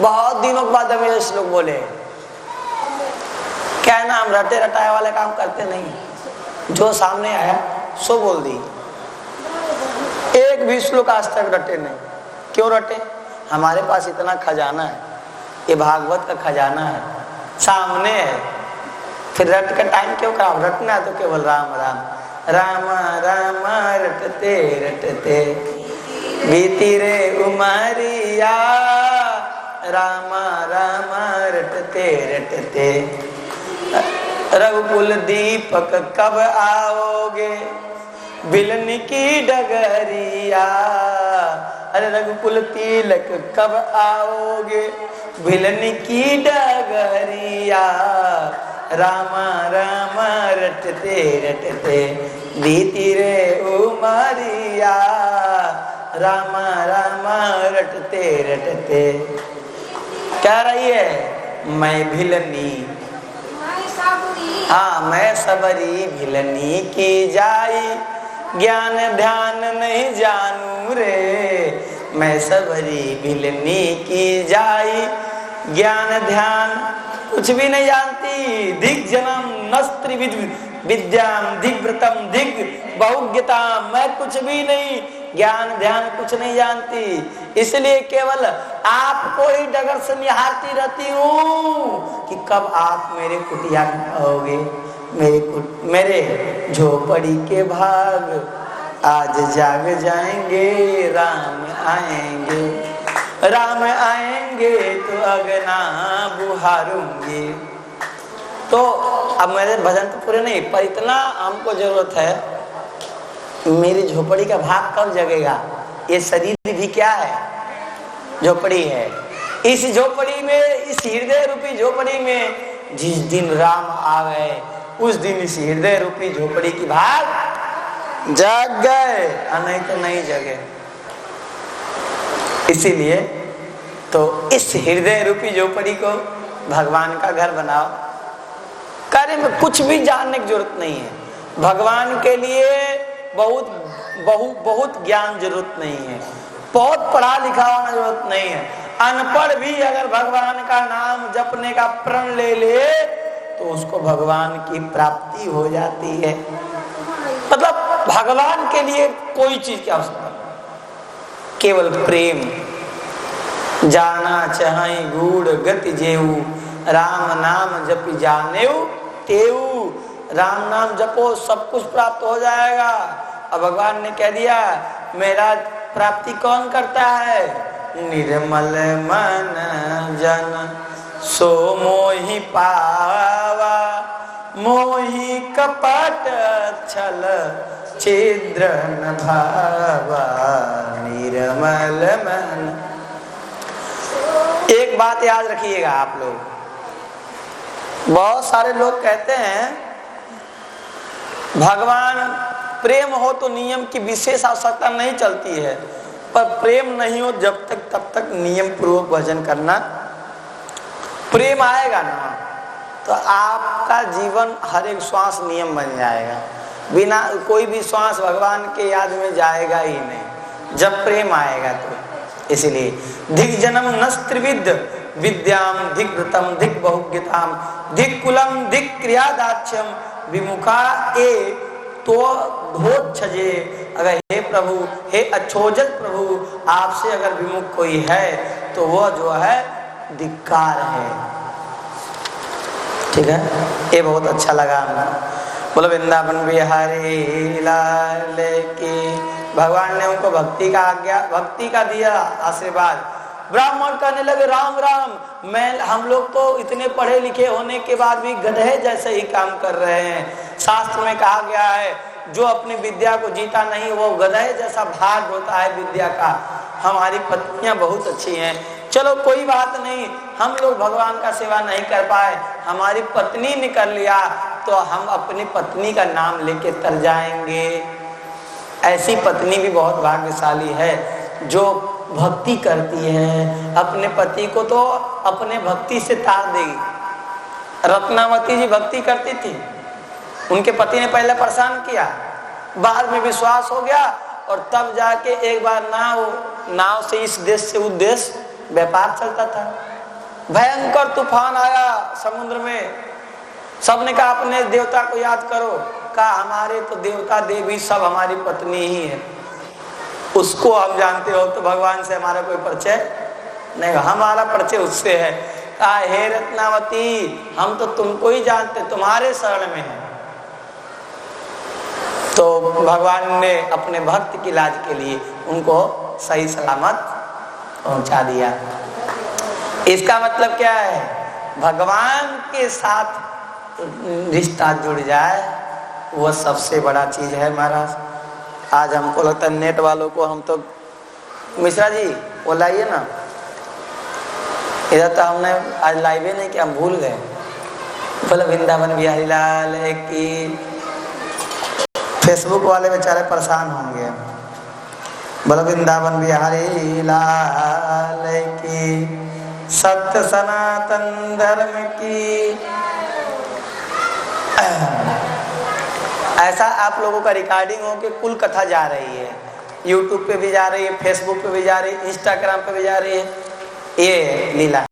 बहुत दिनों के बाद हमें श्लोक बोले। क्या है ना, हम रटे रटाए वाले काम करते नहीं, जो सामने आया सो बोल दी। एक भी श्लोक आज तक रटे नहीं। क्यों रटे? हमारे पास इतना खजाना है, ये भागवत का खजाना है, सामने है, फिर रट का टाइम क्यों खराब? रटना है तो केवल राम राम राम राम रटते रटते बीती रे उमरिया, राम राम रटते रटते रघुकुल दीपक कब आओगे, बिलन की डगरिया, अरे रघुकुल तिलक कब आओगे, बिलन की डगरिया, राम राम रटते रटते बीती रे उमरिया, राम राम रटते रटते। क्या रही है? मैं भिलनी, हाँ मैं सबरी भिलनी की जाई, ज्ञान ध्यान नहीं जानू रे, मैं सबरी भिलनी की जाई, ज्ञान ध्यान कुछ भी नहीं जानती। दिग जन्म नस्त्र विद्याम दिग्व्रतम दिग बहुज्ञता, मैं कुछ भी नहीं, ज्ञान ध्यान कुछ नहीं जानती, इसलिए केवल आपको ही डगर से निहारती रहती हूँ कि कब आप मेरे कुटिया में आओगे, मेरे झोपड़ी के भाग आज जाग जाएंगे, राम आएंगे, राम आएंगे तो अगना बुहारूंगी। तो अब मेरे भजन तो पूरे नहीं, पर इतना हमको जरूरत है, मेरी झोपड़ी का भाग कब जगेगा? ये शरीर भी क्या है? झोपड़ी है। इस झोपड़ी में, इस हृदय रूपी झोपड़ी में जिस दिन राम आवे उस दिन इस हृदय रूपी झोपड़ी की भाग जग गए, नहीं तो नहीं जगे। इसीलिए तो इस हृदय रूपी झोपड़ी को भगवान का घर बनाओ। कार्य में कुछ भी जानने की जरूरत नहीं है, भगवान के लिए बहुत ज्ञान जरूरत नहीं है, बहुत पढ़ा लिखा होना जरूरत नहीं है। अनपढ़ भी अगर भगवान का नाम जपने का प्रण ले ले तो उसको भगवान की प्राप्ति हो जाती है। मतलब भगवान के लिए कोई चीज की आवश्यकता नहीं, केवल प्रेम। जाना चाहे गूढ़ गति जेऊ, राम नाम जपि जानेऊ तेऊ, राम नाम जपो सब कुछ प्राप्त हो जाएगा। अब भगवान ने कह दिया मेरा प्राप्ति कौन करता है? निर्मल मन जन सो मोहि पावा, मोहि कपट छल छिद्र न भावा, निर्मल मन। एक बात याद रखिएगा आप लोग, बहुत सारे लोग कहते हैं भगवान प्रेम हो तो नियम की विशेष आवश्यकता नहीं चलती है, पर प्रेम नहीं हो जब तक तब तक नियम पूर्वक भजन करना। प्रेम आएगा ना तो आपका जीवन हर एक श्वास नियम बन जाएगा, बिना कोई भी श्वास भगवान के याद में जाएगा ही नहीं जब प्रेम आएगा। तो इसलिए दिग जन्म नस्त्रिविद विद्याम दिग्व्रतम दिग बहुज्ञताम दिग कुलम दिग क्रियादाक्ष्यम विमुखा ए तो धोच्छजे। अगर हे प्रभु, हे अच्छोजत प्रभु, आपसे अगर विमुख कोई है तो वह जो है धिक्कार है। ठीक है, ये बहुत अच्छा लगा हमें। बोलो वृंदावन बिहारी लाल की। भगवान ने उनको भक्ति का आज्ञा, भक्ति का दिया आशीर्वाद। ब्राह्मण कहने लगे राम राम, हम लोग तो इतने पढ़े लिखे होने के बाद भी गधे जैसे ही काम कर रहे हैं। शास्त्र में कहा गया है जो अपनी विद्या को जीता नहीं वो गधे जैसा भाग होता है विद्या का। हमारी पत्नियां बहुत अच्छी हैं, चलो कोई बात नहीं, हम लोग भगवान का सेवा नहीं कर पाए, हमारी पत्नी ने कर लिया तो हम अपनी पत्नी का नाम लेके तर जाएंगे। ऐसी पत्नी भी बहुत भाग्यशाली है जो भक्ति करती है, अपने पति को तो अपने भक्ति से तार देगी। रत्नावती जी भक्ति करती थी, उनके पति ने पहले परेशान किया, बाद में विश्वास हो गया और तब जाके एक बार नाव से इस देश से उस देश व्यापार चलता था। भयंकर तूफान आया समुद्र में, सबने कहा अपने देवता को याद करो। कहा हमारे तो देवता देवी सब हमारी पत्नी ही है, उसको हम जानते हो, तो भगवान से हमारा कोई परिचय नहीं, हमारा परिचय उससे है। कहा हे रत्नावती, हम तो तुमको ही जानते, तुम्हारे शरण में है। तो भगवान ने अपने भक्त की लाज के लिए उनको सही सलामत पहुंचा दिया। इसका मतलब क्या है? भगवान के साथ रिश्ता जुड़ जाए, वो सबसे बड़ा चीज है महाराज। आज हमको लगता है नेट वालों को, हम तो मिश्रा जी वो लाइए ना, इधर तो हमने आज लाइव नहीं किया, हम भूल गए। बोलो वृंदावन बिहारी लाल की। फेसबुक वाले बेचारे परेशान होंगे। बोलो वृंदावन बिहारी लाल की, सत्य सनातन धर्म की। ऐसा आप लोगों का रिकॉर्डिंग हो कि कुल कथा जा रही है, यूट्यूब पे भी जा रही है, फेसबुक पे भी जा रही है, इंस्टाग्राम पे भी जा रही है। ये लीला।